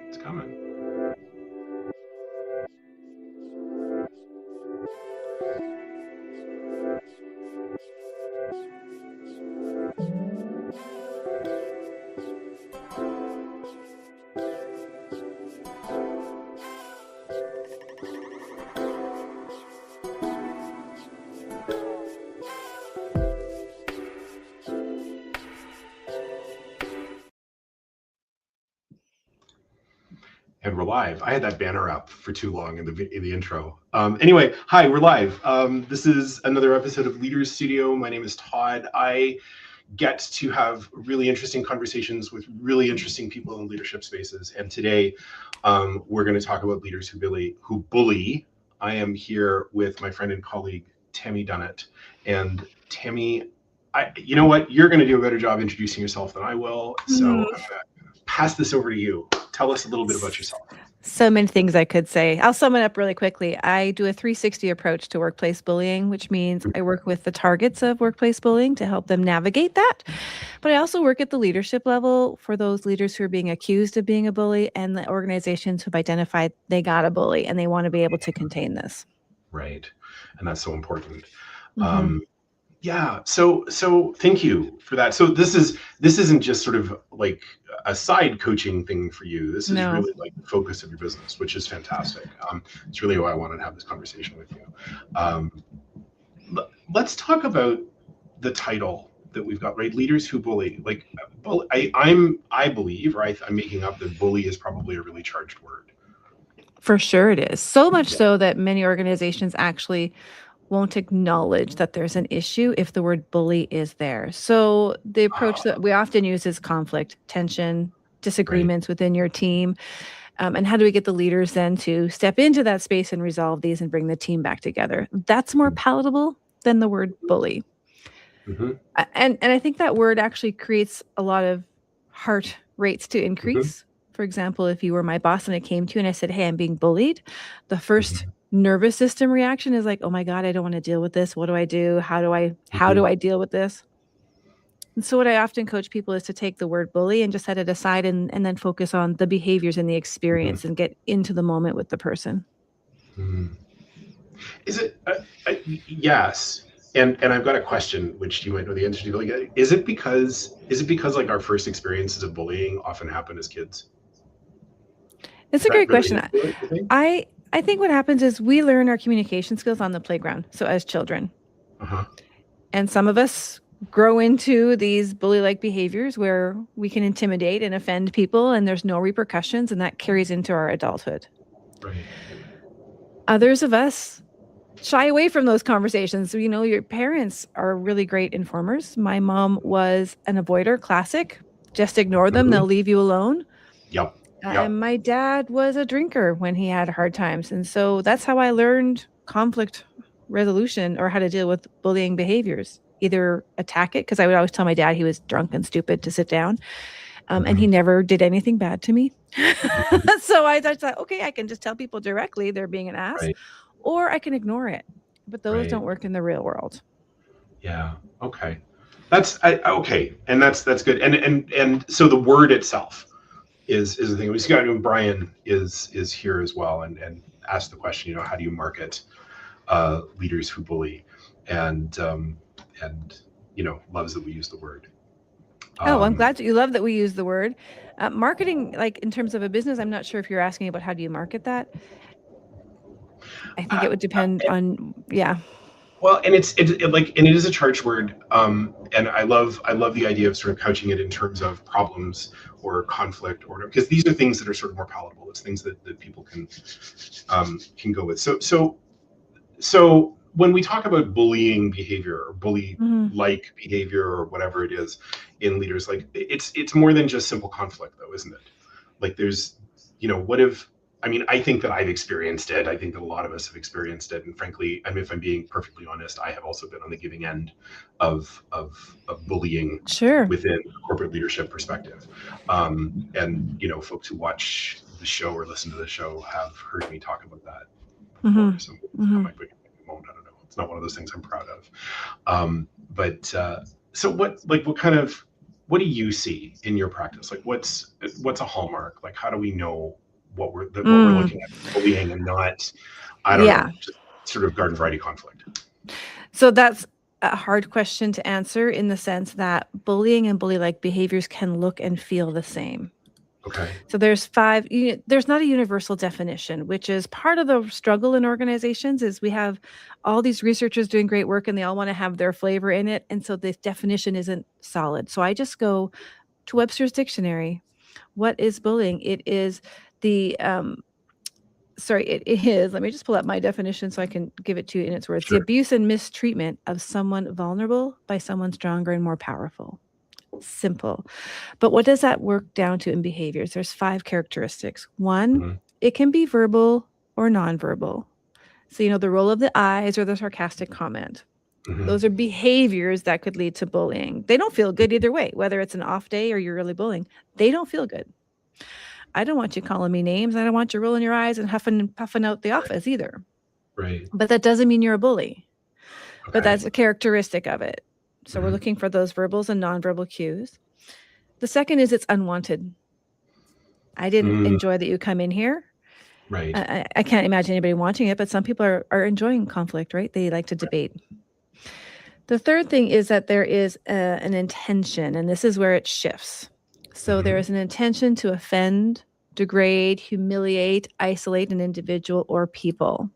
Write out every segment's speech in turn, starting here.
It's coming. And we're live. I had that banner up for too long in the intro. Anyway, hi, we're live. This is another episode of Leaders Studio. My name is Todd. I get to have really interesting conversations with really interesting people in leadership spaces. And today, we're going to talk about leaders who bully. I am here with my friend and colleague Tammy Dunnett. And Tammy, you know what? You're going to do a better job introducing yourself than I will. So I'm going to pass this over to you. Tell us a little bit about yourself. So many things I could say. I'll sum it up really quickly. I do a 360 approach to workplace bullying, which means I work with the targets of workplace bullying to help them navigate that. But I also work at the leadership level for those leaders who are being accused of being a bully and the organizations who've identified they got a bully and they want to be able to contain this. Right. And that's so important. Mm-hmm. Yeah. So thank you for that. So this isn't just sort of like a side coaching thing for you. This is really like the focus of your business, which is fantastic. It's really why I wanted to have this conversation with you. Let's talk about the title that we've got, right? Leaders who bully. Like, I believe, right? I'm making up that bully is probably a really charged word. For sure it is. So much so that many organizations actually won't acknowledge that there's an issue if the word bully is there. So the approach that we often use is conflict, tension, disagreements within your team. And how do we get the leaders then to step into that space and resolve these and bring the team back together? That's more palatable than the word bully. Mm-hmm. And I think that word actually creates a lot of heart rates to increase. For example, if you were my boss and I came to you and I said, hey, I'm being bullied, the first nervous system reaction is like, oh my God, I don't want to deal with this. What do I do? How do I deal with this? And so what I often coach people is to take the word bully and just set it aside and then focus on the behaviors and the experience and get into the moment with the person. Is it? Yes. And I've got a question, which you might know the answer to. Is it because like our first experiences of bullying often happen as kids? It's a great question. I think what happens is we learn our communication skills on the playground. So as children, and some of us grow into these bully-like behaviors where we can intimidate and offend people and there's no repercussions, and that carries into our adulthood. Right. Others of us shy away from those conversations. So, your parents are really great informers. My mom was an avoider, classic. Just ignore them. They'll leave you alone. Yep. And my dad was a drinker when he had hard times. And so that's how I learned conflict resolution or how to deal with bullying behaviors. Either attack it, because I would always tell my dad he was drunk and stupid to sit down. And he never did anything bad to me. So I thought, okay, I can just tell people directly they're being an ass, or I can ignore it. But those don't work in the real world. Yeah. Okay. That's okay. And that's good. And so the word itself is the thing. We got to. Brian is here as well, and ask the question. How do you market leaders who bully? And loves that we use the word. I'm glad you love that we use the word. Marketing, like in terms of a business, I'm not sure if you're asking about how do you market that. I think it would depend on. Well, and it is a charged word, and I love the idea of sort of couching it in terms of problems or conflict, or because these are things that are sort of more palatable. It's things that people can go with. So when we talk about bullying behavior or bully-like behavior or whatever it is in leaders, like it's more than just simple conflict, though, isn't it? Like there's, I think that I've experienced it. I think that a lot of us have experienced it. And frankly, if I'm being perfectly honest, I have also been on the giving end of bullying within a corporate leadership perspective. And, folks who watch the show or listen to the show have heard me talk about that before. So that might be a moment. I don't know. It's not one of those things I'm proud of. So what kind of what do you see in your practice? Like what's a hallmark? Like how do we know what we're looking at bullying and not, I don't know, just sort of garden variety conflict? So that's a hard question to answer in the sense that bullying and bully-like behaviors can look and feel the same. Okay. So there's there's not a universal definition, which is part of the struggle in organizations is we have all these researchers doing great work and they all want to have their flavor in it. And so the definition isn't solid. So I just go to Webster's dictionary. What is bullying? It is the, it is, let me just pull up my definition so I can give it to you in its words. Sure. The abuse and mistreatment of someone vulnerable by someone stronger and more powerful. Simple. But what does that work down to in behaviors? There's 5 characteristics. One, it can be verbal or nonverbal. So, the roll of the eyes or the sarcastic comment. Those are behaviors that could lead to bullying. They don't feel good either way, whether it's an off day or you're really bullying. They don't feel good. I don't want you calling me names. I don't want you rolling your eyes and huffing and puffing out the office either. Right. But that doesn't mean you're a bully. Okay. But that's a characteristic of it. So we're looking for those verbals and nonverbal cues. The second is it's unwanted. I didn't enjoy that you come in here. Right. I can't imagine anybody wanting it, but some people are enjoying conflict, right? They like to debate. The third thing is that there is an intention, and this is where it shifts. So there is an intention to offend, degrade, humiliate, isolate an individual or people.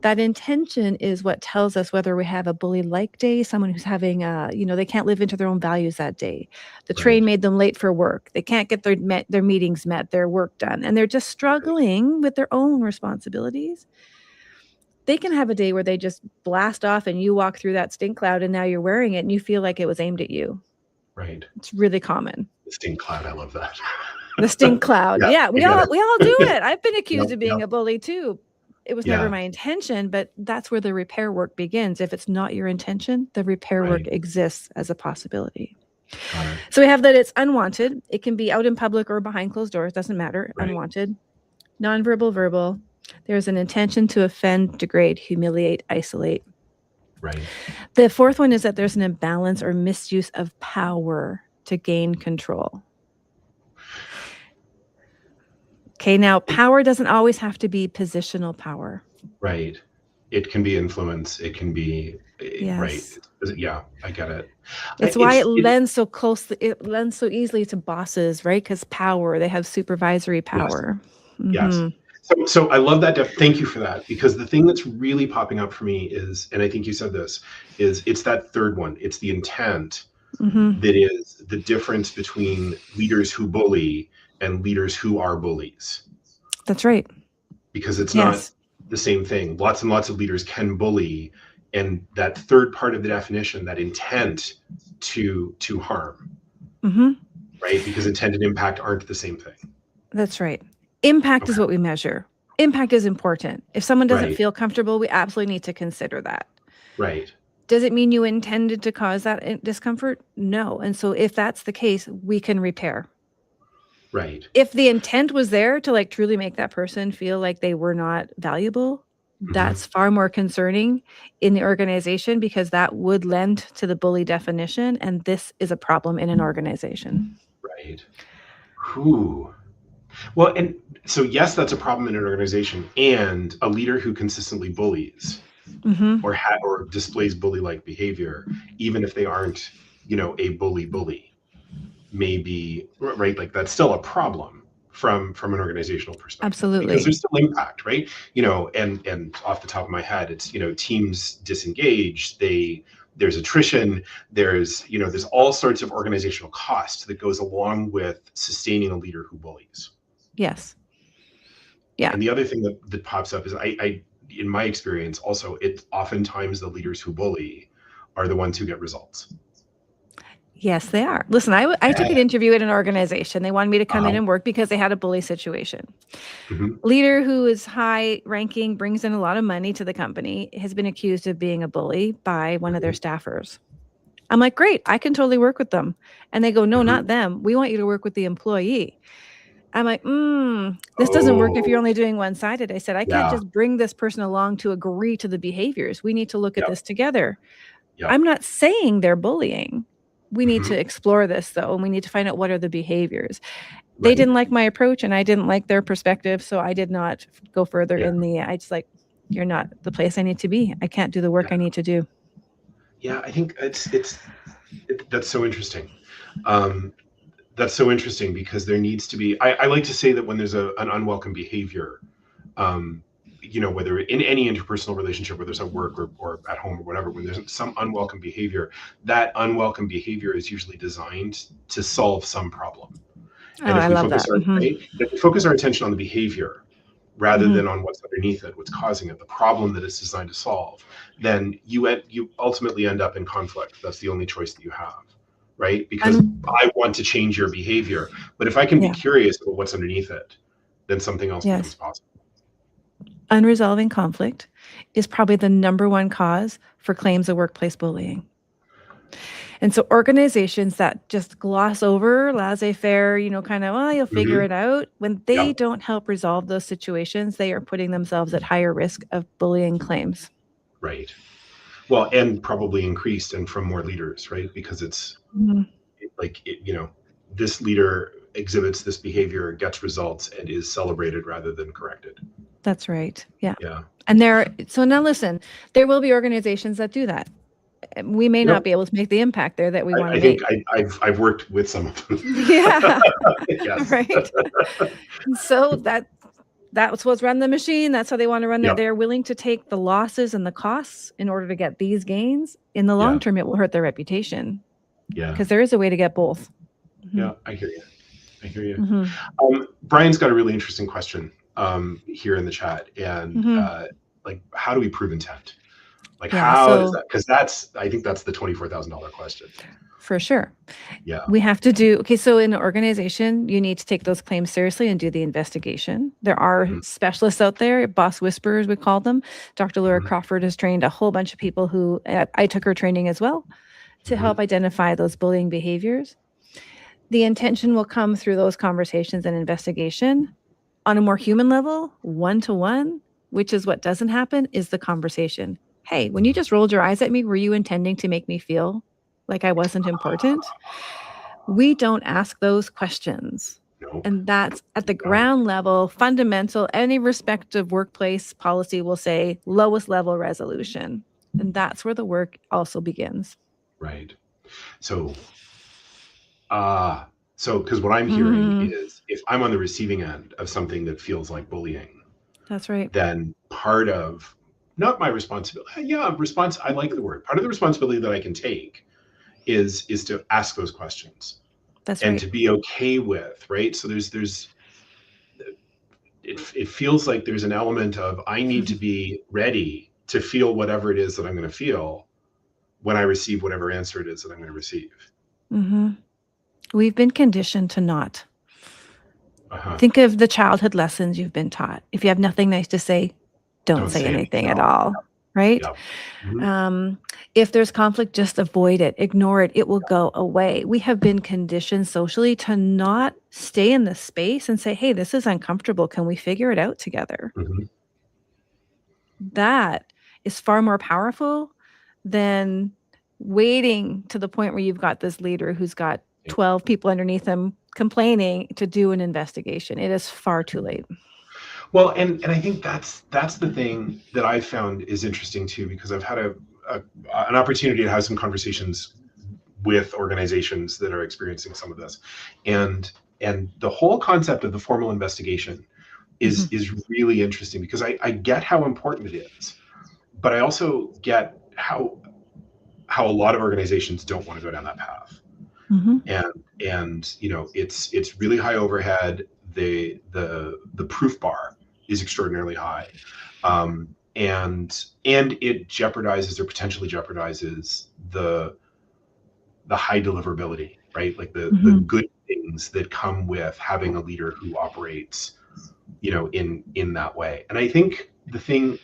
That intention is what tells us whether we have a bully-like day, someone who's having, they can't live into their own values that day. The train made them late for work. They can't get their meetings met, their work done, and they're just struggling with their own responsibilities. They can have a day where they just blast off and you walk through that stink cloud and now you're wearing it and you feel like it was aimed at you. Right. It's really common. The stink cloud, I love that. The stink cloud. Yeah, we all do it. I've been accused of being a bully too. It was never my intention, but that's where the repair work begins. If it's not your intention, the repair work exists as a possibility. So we have that it's unwanted. It can be out in public or behind closed doors. Doesn't matter. Unwanted. Nonverbal, verbal. There's an intention to offend, degrade, humiliate, isolate. Right. The fourth one is that there's an imbalance or misuse of power to gain control. Okay, now power doesn't always have to be positional power. Right. It can be influence. It can be right. Yeah, I get it. It's why it lends so closely. It lends so easily to bosses, right? Because power, they have supervisory power. Yes. So I love that. Thank you for that, because the thing that's really popping up for me is, and I think you said this, is it's that third one. It's the intent that is the difference between leaders who bully and leaders who are bullies. That's right. Because it's not the same thing. Lots and lots of leaders can bully, and that third part of the definition, that intent to harm, right? Because intent and impact aren't the same thing. That's right. Impact is what we measure. Impact is important. If someone doesn't feel comfortable, we absolutely need to consider that. Right. Does it mean you intended to cause that discomfort? No. And so if that's the case, we can repair. Right. If the intent was there to truly make that person feel like they were not valuable, that's far more concerning in the organization, because that would lend to the bully definition. And this is a problem in an organization. Right. Whew. Well, and so yes, that's a problem in an organization, and a leader who consistently bullies or displays bully-like behavior, even if they aren't, a bully, may be right. Like that's still a problem from an organizational perspective. Absolutely. Because there's still impact, right? And off the top of my head, it's, teams disengage, there's attrition, there's all sorts of organizational cost that goes along with sustaining a leader who bullies. Yes. Yeah. And the other thing that pops up is I in my experience also, it's oftentimes the leaders who bully are the ones who get results. Yes, they are. Listen, I took an interview at an organization. They wanted me to come in and work because they had a bully situation. Leader who is high ranking, brings in a lot of money to the company, has been accused of being a bully by one of their staffers. I'm like, great, I can totally work with them. And they go, no, not them. We want you to work with the employee. I'm like, this doesn't work if you're only doing one-sided. I said, I can't just bring this person along to agree to the behaviors. We need to look at this together. I'm not saying they're bullying. We need to explore this though, and we need to find out what are the behaviors. They Right. didn't like my approach and I didn't like their perspective, so I did not go further in the, I just like, you're not the place I need to be. I can't do the work I need to do. Yeah, I think that's so interesting. That's so interesting because there needs to be, I like to say that when there's an unwelcome behavior, whether in any interpersonal relationship, whether it's at work or at home or whatever, when there's some unwelcome behavior, that unwelcome behavior is usually designed to solve some problem. And if I we love focus that. if we focus our attention on the behavior rather than on what's underneath it, what's causing it, the problem that it's designed to solve, then you ultimately end up in conflict. That's the only choice that you have, right? Because I want to change your behavior, but if I can be curious about what's underneath it, then something else becomes possible. Unresolving conflict is probably the number one cause for claims of workplace bullying. And so organizations that just gloss over laissez-faire, kind of, well, you'll figure it out. When they don't help resolve those situations, they are putting themselves at higher risk of bullying claims. Right. Well, and probably increased and from more leaders, right? Because it's this leader exhibits this behavior, gets results, and is celebrated rather than corrected. That's right. Yeah. Yeah. And so now listen, there will be organizations that do that. We may not be able to make the impact there that we want to make. I think I've worked with some of them. Yeah. Yes. Right. So that's what's run the machine. That's how they want to run that. They're willing to take the losses and the costs in order to get these gains. In the long term, it will hurt their reputation. Yeah. Because there is a way to get both. Yeah, I hear you. Brian's got a really interesting question here in the chat. And how do we prove intent? How does that? Because I think that's the $24,000 question. For sure. Yeah. We have to so in an organization, you need to take those claims seriously and do the investigation. There are specialists out there, boss whisperers, we call them. Dr. Laura Crawford has trained a whole bunch of people who, I took her training as well, to help identify those bullying behaviors. The intention will come through those conversations and investigation. On a more human level, one-to-one, which is what doesn't happen, is the conversation. Hey, when you just rolled your eyes at me, were you intending to make me feel like I wasn't important? We don't ask those questions. Nope. And that's at the ground level, fundamental. Any respective workplace policy will say lowest level resolution. And that's where the work also begins. Right. So because what I'm hearing is if I'm on the receiving end of something that feels like bullying, that's right. Then part of not my responsibility. I like the word. Part of the responsibility that I can take is to ask those questions. That's and right. To be okay with, right? So it feels like there's an element of I need to be ready to feel whatever it is that I'm going to feel when I receive whatever answer it is that I'm going to receive. We've been conditioned to not. Think of the childhood lessons you've been taught. If you have nothing nice to say, don't say anything at all, right? If there's conflict, just avoid it, ignore it. It will go away. We have been conditioned socially to not stay in the space and say, hey, this is uncomfortable. Can we figure it out together? That is far more powerful than waiting to the point where you've got this leader who's got 12 people underneath him complaining to do an investigation. It is far too late. Well, and I think that's the thing that I've found is interesting too, because I've had an opportunity to have some conversations with organizations that are experiencing some of this, and the whole concept of the formal investigation is really interesting because I get how important it is, but I also get how a lot of organizations don't want to go down that path, and it's really high overhead. The proof bar is extraordinarily high, and it jeopardizes or potentially jeopardizes the high deliverability, right? Like the good things that come with having a leader who operates, in that way. And I think the thing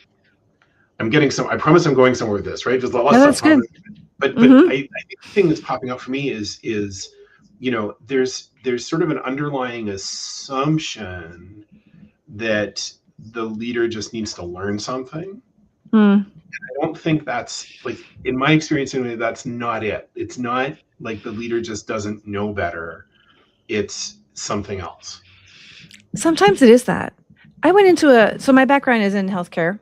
I promise I'm going somewhere with this, right? There's a lot of stuff, but I think the thing that's popping up for me is there's sort of an underlying assumption that the leader just needs to learn something. I don't think that's, like, in my experience anyway, that's not it. It's not like the leader just doesn't know better. It's something else. Sometimes it is that. I went into so my background is in healthcare.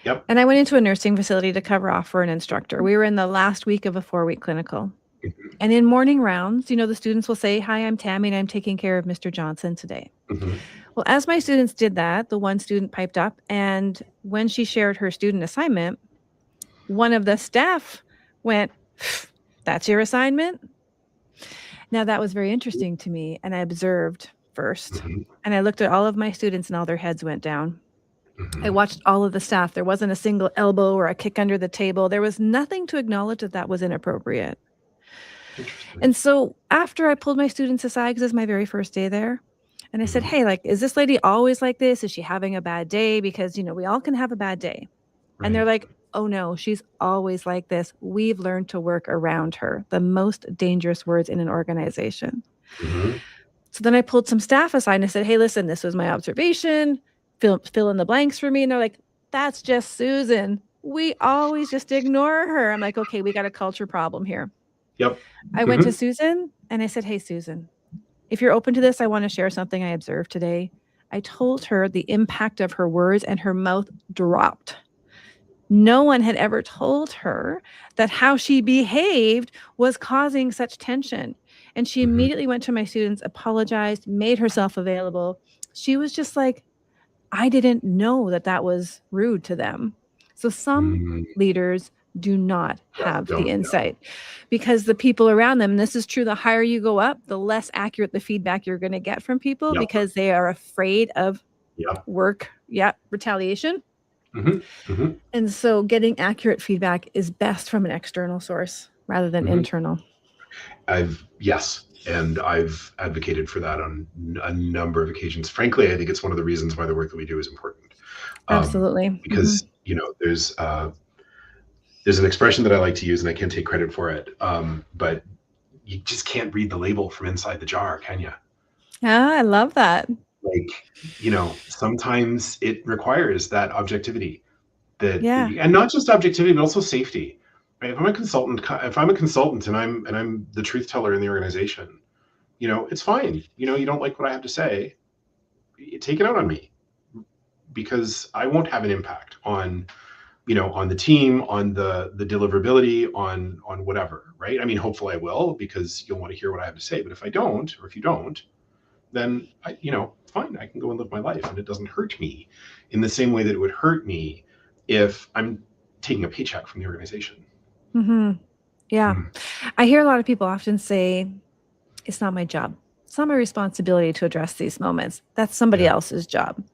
Yep. And I went into a nursing facility to cover off for an instructor. We were in the last week of a 4-week clinical. Mm-hmm. And in morning rounds, the students will say, "Hi, I'm Tammy, and I'm taking care of Mr. Johnson today." Mm-hmm. Well, as my students did that, the one student piped up, and when she shared her student assignment, one of the staff went, "That's your assignment?" Now, that was very interesting to me, and I observed first. Mm-hmm. And I looked at all of my students, and all their heads went down. Mm-hmm. I watched all of the staff. There wasn't a single elbow or a kick under the table. There was nothing to acknowledge that that was inappropriate. Interesting. And so after I pulled my students aside, because it's my very first day there, and I said, "Hey, like, is this lady always like this? Is she having a bad day? Because, we all can have a bad day." Right. And they're like, "Oh no, she's always like this. We've learned to work around her." The most dangerous words in an organization. Mm-hmm. So then I pulled some staff aside and I said, "Hey, listen, this was my observation. Fill in the blanks for me." And they're like, "That's just Susan. We always just ignore her." I'm like, "Okay, we got a culture problem here." Yep. I went to Susan and I said, "Hey, Susan, if you're open to this, I want to share something I observed today." I told her the impact of her words, and her mouth dropped. No one had ever told her that how she behaved was causing such tension. And she Mm-hmm. immediately went to my students, apologized, made herself available. She was just like, "I didn't know that that was rude to them." So some Mm-hmm. leaders do not Yeah, have the don't know. insight, because the people around them, and this is true, the higher you go up, the less accurate the feedback you're going to get from people, Yep. because they are afraid of Yep. retaliation. Mm-hmm. Mm-hmm. And so getting accurate feedback is best from an external source rather than Mm-hmm. internal. Yes, and I've advocated for that on a number of occasions. Frankly, I think it's one of the reasons why the work that we do is important. Absolutely. Because there's an expression that I like to use, and I can't take credit for it, but you just can't read the label from inside the jar, can you? Ah, I love that. Like, sometimes it requires that objectivity, and not just objectivity, but also safety. Right? If I'm a consultant and I'm the truth teller in the organization, it's fine. You don't like what I have to say, take it out on me, because I won't have an impact on the team, on the deliverability, on whatever, right? I mean, hopefully I will, because you'll want to hear what I have to say. But if I don't, or if you don't, then fine, I can go and live my life, and it doesn't hurt me in the same way that it would hurt me if I'm taking a paycheck from the organization. Mm-hmm. Yeah. I hear a lot of people often say, "It's not my job. It's not my responsibility to address these moments. That's somebody else's job."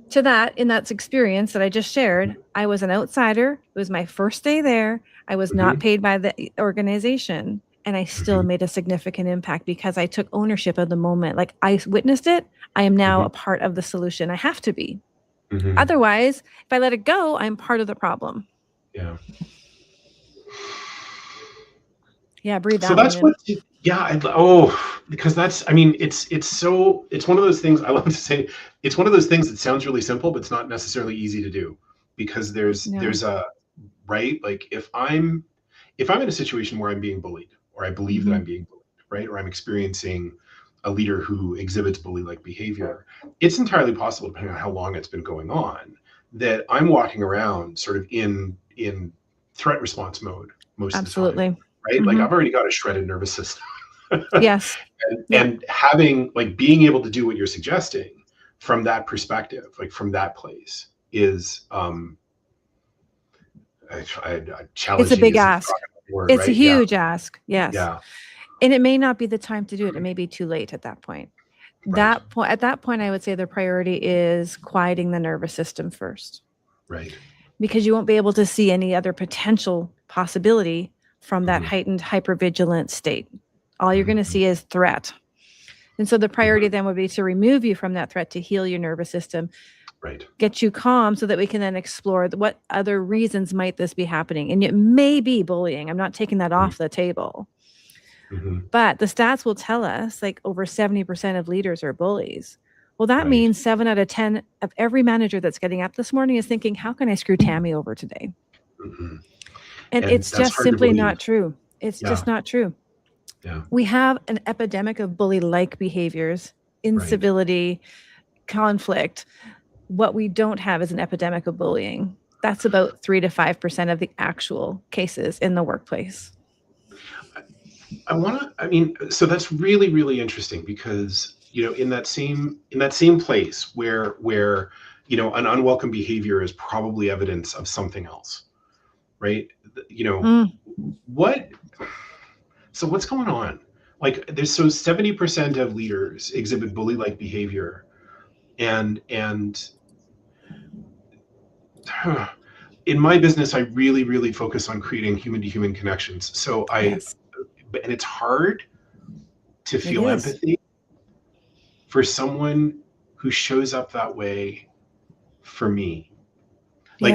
To that, in that experience that I just shared, I was an outsider. It was my first day there. I was not paid by the organization, and I still made a significant impact because I took ownership of the moment. Like, I witnessed it. I am now a part of the solution. I have to be. Otherwise, if I let it go, I'm part of the problem. Yeah. Yeah, breathe that So that's one in. because that's, I mean, it's one of those things. I love to say, it's one of those things that sounds really simple, but it's not necessarily easy to do, because there's a right. Like, if I'm in a situation where I'm being bullied, or I believe that I'm being bullied, right, or I'm experiencing a leader who exhibits bully-like behavior, it's entirely possible, depending on how long it's been going on, that I'm walking around sort of in threat response mode most of the time. Right? Like, I've already got a shredded nervous system. Yes. And having, like, being able to do what you're suggesting from that perspective, like from that place, is challenging. It's a big ask. It's a huge ask. Yes. Yeah. And it may not be the time to do it. It may be too late at that point. Right. At that point, I would say the priority is quieting the nervous system first. Right. Because you won't be able to see any other potential possibility from that heightened hypervigilant state. All you're going to see is threat. And so the priority then would be to remove you from that threat, to heal your nervous system, right, get you calm, so that we can then explore what other reasons might this be happening. And it may be bullying. I'm not taking that off the table. But the stats will tell us, like, over 70% of leaders are bullies. Well, that means 7 out of 10 of every manager that's getting up this morning is thinking, how can I screw Tammy over today? And it's just simply not true. It's just not true. Yeah. We have an epidemic of bully-like behaviors, Right. incivility, conflict. What we don't have is an epidemic of bullying. That's about 3 to 5% of the actual cases in the workplace. I mean, so that's really, really interesting because, in that same place where, an unwelcome behavior is probably evidence of something else, right? Mm, What, so what's going on? Like, there's so 70% of leaders exhibit bully-like behavior, and in my business, I really, really focus on creating human-to-human connections. yes, And it's hard to it feel is. empathy for someone who shows up that way for me. Like,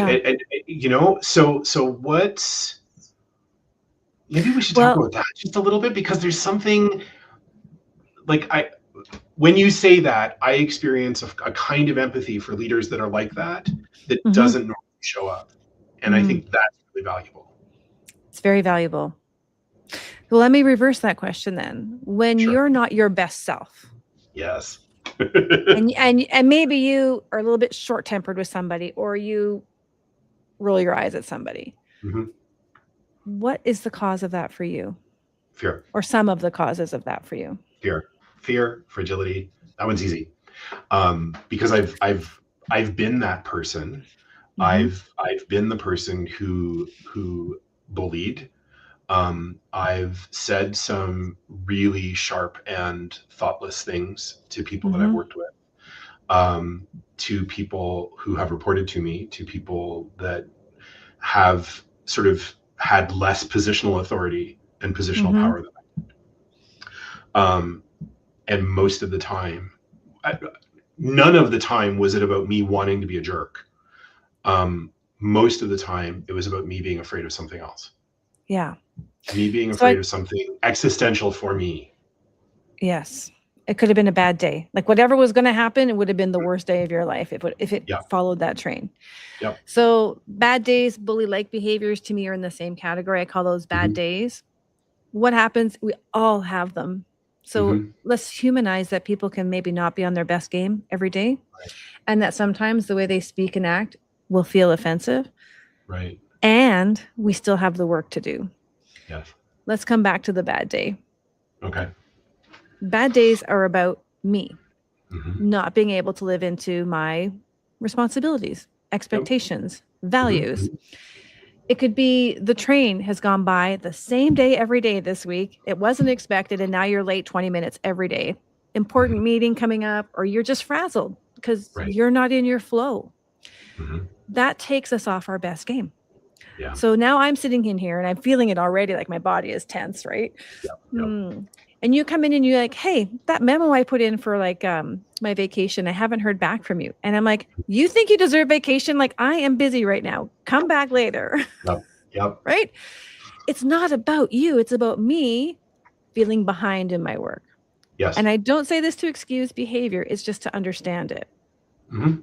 Yeah. so what's, maybe we should talk Well, about that just a little bit, because there's something, like, when you say that, I experience a kind of empathy for leaders that are like that mhm, doesn't normally show up. And I mm, think that's really valuable. it's very valuable. Well, let me reverse that question then. When Sure. you're not your best self, Yes. and maybe you are a little bit short-tempered with somebody, or you roll your eyes at somebody, Mhm. what is the cause of that for you? Fear, Or some of the causes of that for you? fear, fear, fragility. That one's easy. Because I've been that person. Mhm, I've been the person who bullied. I've said some really sharp and thoughtless things to people that I've mhm, worked with, um, to people who have reported to me, to people that have sort of had less positional authority and positional mhm. power than um, and most of the time, none of the time was it about me wanting to be a jerk. Most of the time, it was about me being afraid of something else, Yeah. me being So I afraid of something existential for me. yes. It could have been a bad day. Like whatever was gonna happen, it would have been the worst day of your life if it Yeah. followed that train. Yep. So bad days, bully-like behaviors to me are in the same category. I call those bad Mm-hmm. days. What happens? We all have them. So Mm-hmm. let's humanize that people can maybe not be on their best game every day, and that sometimes the way they speak and act will feel offensive, Right. and we still have the work to do. Yes. Let's come back to the bad day. Okay. Bad days are about me Mm-hmm. not being able to live into my responsibilities, Yep. expectations, Mm-hmm. values. It could be the train has gone by the same day every day this week. It wasn't expected, and now you're late 20 minutes every day. Mm-hmm. Important meeting coming up, or you're just frazzled because Right. you're not in your flow. Mm-hmm. That takes us off our best game. Yeah. So now I'm sitting in here and I'm feeling it already, like my body is tense, right? Yep. Yep. Hmm. And you come in and you're like, hey, that memo I put in for like my vacation, I haven't heard back from you. And I'm like, you think you deserve vacation? Like I am busy right now. Come back later. Yep. Yep. Right? It's not about you. It's about me feeling behind in my work. Yes. And I don't say this to excuse behavior, it's just to understand it. Mm-hmm.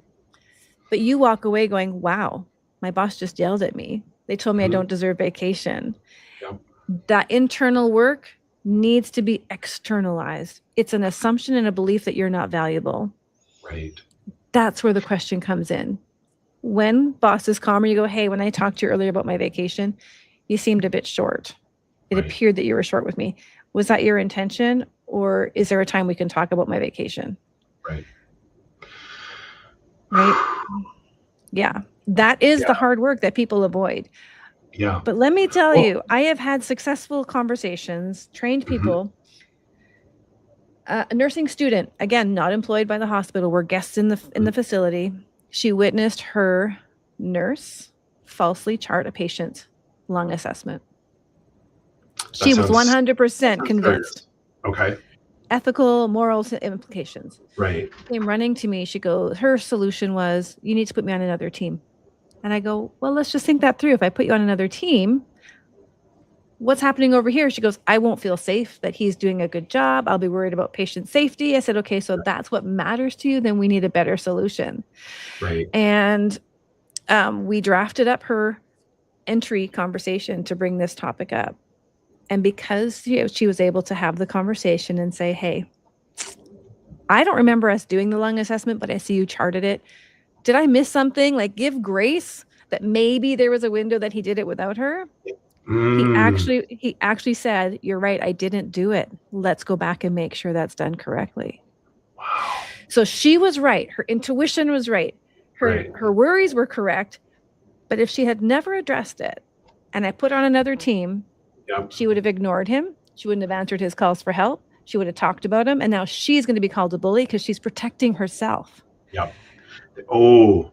But you walk away going, wow, my boss just yelled at me. They told me I Mm-hmm. don't deserve vacation. Yep. That internal work needs to be externalized. It's an assumption and a belief that you're not valuable. Right. That's where the question comes in. When bosses call me, you go, hey, when I talked to you earlier about my vacation, you seemed a bit short. It Right. appeared that you were short with me. Was that your intention? Or is there a time we can talk about my vacation? Right. Right? Yeah. That is Yeah. the hard work that people avoid. Yeah. But let me tell Well. you, I have had successful conversations, trained Mm-hmm. people. A nursing student, again, not employed by the hospital, were guests in the facility. She witnessed her nurse falsely chart a patient's lung assessment. That She was sounds that 100% sounds serious. convinced. Okay. Ethical, moral implications. Right. Came running to me. She goes, her solution was, you need to put me on another team. And I go, well, let's just think that through. If I put you on another team, what's happening over here? She goes, I won't feel safe that he's doing a good job. I'll be worried about patient safety. I said, okay, so that's what matters to you. Then we need a better solution. Right. And we drafted up her entry conversation to bring this topic up. And because she was able to have the conversation and say, hey, I don't remember us doing the lung assessment, but I see you charted it. Did I miss something? Like, give grace that maybe there was a window that he did it without her. He actually said, you're right, I didn't do it. Let's go back and make sure that's done correctly. Wow. So she was right. Her intuition was right. Her worries were correct. But if she had never addressed it and I put on another team, she would have ignored him. She wouldn't have answered his calls for help. She would have talked about him. And now she's going to be called a bully because she's protecting herself. Yep. Oh,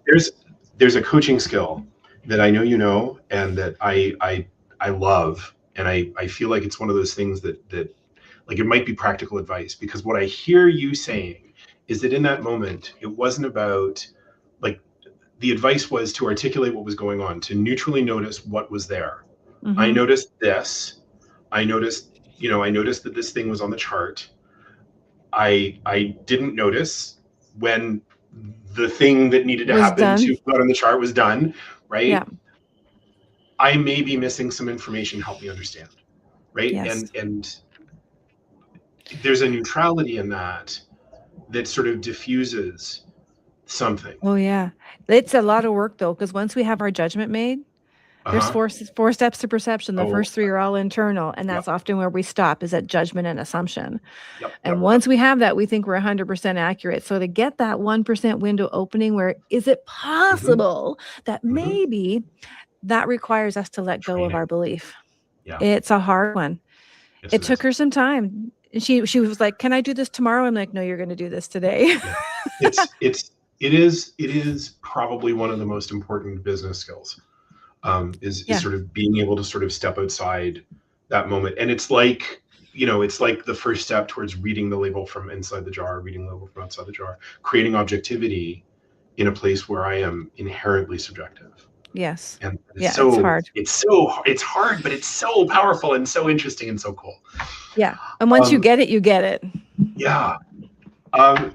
there's a coaching skill that I know you know, and that I love, and I feel like it's one of those things that like it might be practical advice, because what I hear you saying is that in that moment it wasn't about, like, the advice was to articulate what was going on, to neutrally notice what was there. Mm-hmm. I noticed this. I noticed that this thing was on the chart. I didn't notice when the thing that needed to happen to put on the chart was done, right? Yeah. I may be missing some information. Help me understand, right? Yes. And there's a neutrality in that sort of diffuses something. Oh yeah, it's a lot of work though, because once we have our judgment made, there's four steps to perception. The first three are all internal, and that's often where we stop, is at judgment and assumption. And once we have that, we think we're 100% accurate. So to get that 1% window opening, where is it possible that maybe, that requires us to let go of our belief. Yeah. It's a hard one. Yes, it took her some time. She was like, "Can I do this tomorrow?" I'm like, "No, you're going to do this today." Yeah. It is probably one of the most important business skills. Is sort of being able to sort of step outside that moment. And it's like, it's like the first step towards reading the label from inside the jar, reading the label from outside the jar, creating objectivity in a place where I am inherently subjective. Yes. And it's hard. It's hard, but it's so powerful and so interesting and so cool. Yeah. And once you get it, you get it. Yeah.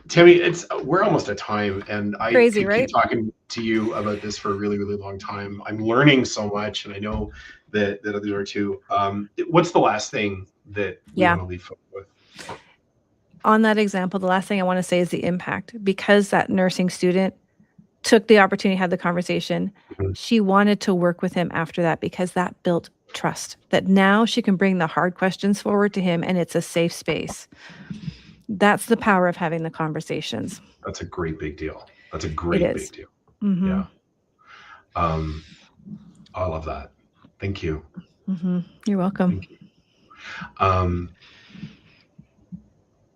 Tammy, we're almost at time, and I could keep talking to you about this for a really, really long time. I'm learning so much, and I know that others are too. What's the last thing that you want to leave folks with? On that example, the last thing I want to say is the impact, because that nursing student took the opportunity, had the conversation. Mm-hmm. She wanted to work with him after that, because that built trust, that now she can bring the hard questions forward to him, and it's a safe space. That's the power of having the conversations. That's a great big deal. That's a great big deal. Mm-hmm. Yeah. I love that. Thank you. Mm-hmm. You're welcome. Thank you.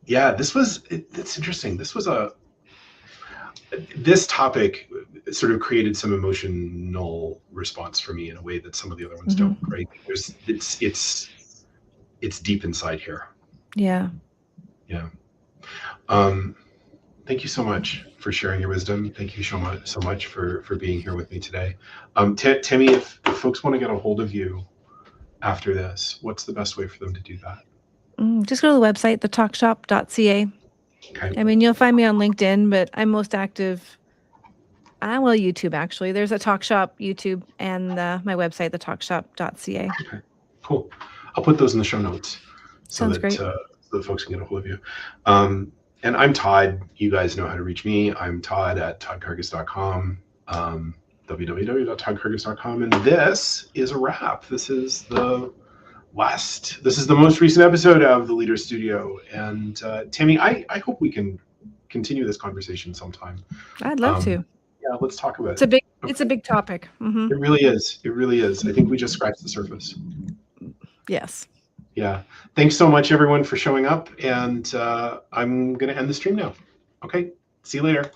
Yeah, it's interesting. This topic sort of created some emotional response for me in a way that some of the other ones don't, right? It's deep inside here. Yeah. Yeah. Thank you so much for sharing your wisdom. Thank you so much for being here with me today. Tammy, if folks want to get a hold of you after this, what's the best way for them to do that? Just go to the website, thetalkshop.ca. Okay. I mean, you'll find me on LinkedIn, but I'm most active. YouTube, actually. There's a Talk Shop YouTube, and my website, thetalkshop.ca. Okay, cool. I'll put those in the show notes so that folks can get a hold of you. And I'm Todd. You guys know how to reach me. I'm Todd at toddkargas.com, www.toddkargas.com. And this is a wrap. This is the most recent episode of the Leader Studio. And Tammy, I hope we can continue this conversation sometime. I'd love to. Yeah, let's talk about it. It's a big topic. Mm-hmm. It really is. It really is. I think we just scratched the surface. Yes. Yeah. Thanks so much, everyone, for showing up. And I'm going to end the stream now. Okay. See you later.